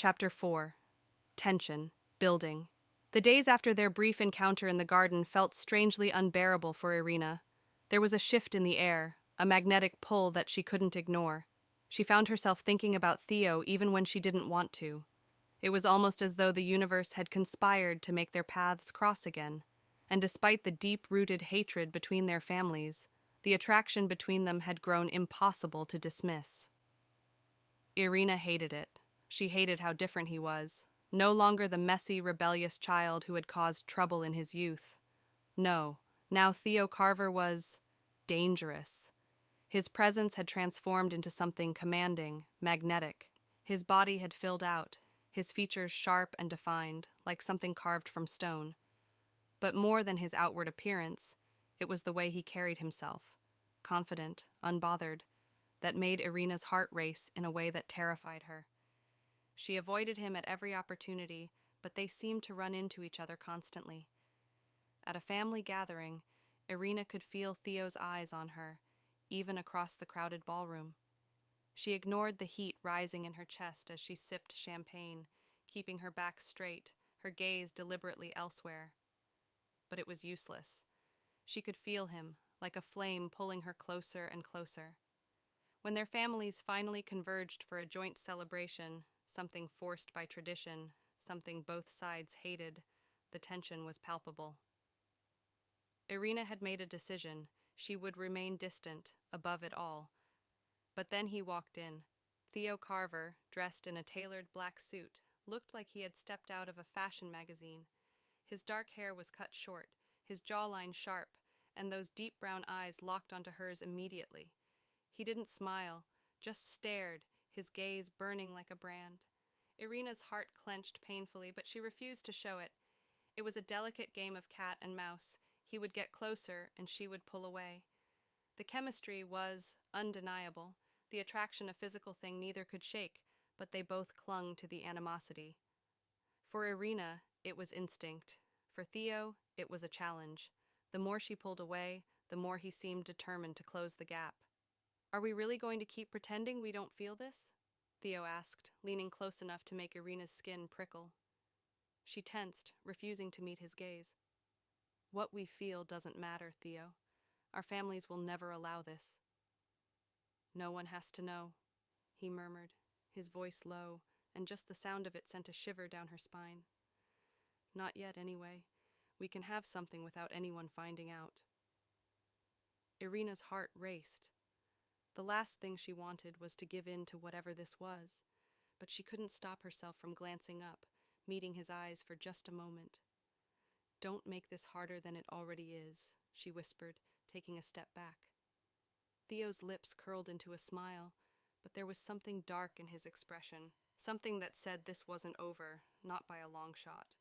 Chapter 4. Tension. Building. The days after their brief encounter in the garden felt strangely unbearable for Irina. There was a shift in the air, a magnetic pull that she couldn't ignore. She found herself thinking about Theo even when she didn't want to. It was almost as though the universe had conspired to make their paths cross again. And despite the deep-rooted hatred between their families, the attraction between them had grown impossible to dismiss. Irina hated it. She hated how different he was. No longer the messy, rebellious child who had caused trouble in his youth. No, now Theo Carver was dangerous. His presence had transformed into something commanding, magnetic. His body had filled out, his features sharp and defined, like something carved from stone. But more than his outward appearance, it was the way he carried himself, confident, unbothered, that made Irina's heart race in a way that terrified her. She avoided him at every opportunity, but they seemed to run into each other constantly. At a family gathering, Irina could feel Theo's eyes on her, even across the crowded ballroom. She ignored the heat rising in her chest as she sipped champagne, keeping her back straight, her gaze deliberately elsewhere. But it was useless. She could feel him, like a flame pulling her closer and closer. When their families finally converged for a joint celebration, something forced by tradition, something both sides hated, the tension was palpable. Irina had made a decision. She would remain distant, above it all. But then he walked in. Theo Carver, dressed in a tailored black suit, looked like he had stepped out of a fashion magazine. His dark hair was cut short, his jawline sharp, and those deep brown eyes locked onto hers immediately. He didn't smile, just stared, his gaze burning like a brand. Irina's heart clenched painfully, but she refused to show it. It was a delicate game of cat and mouse. He would get closer, and she would pull away. The chemistry was undeniable, the attraction a physical thing neither could shake, but they both clung to the animosity. For Irina, it was instinct. For Theo, it was a challenge. The more she pulled away, the more he seemed determined to close the gap. "Are we really going to keep pretending we don't feel this?" Theo asked, leaning close enough to make Irina's skin prickle. She tensed, refusing to meet his gaze. "What we feel doesn't matter, Theo. Our families will never allow this." "No one has to know," he murmured, his voice low, and just the sound of it sent a shiver down her spine. "Not yet, anyway. We can have something without anyone finding out." Irina's heart raced. The last thing she wanted was to give in to whatever this was, but she couldn't stop herself from glancing up, meeting his eyes for just a moment. "Don't make this harder than it already is," she whispered, taking a step back. Theo's lips curled into a smile, but there was something dark in his expression, something that said this wasn't over, not by a long shot.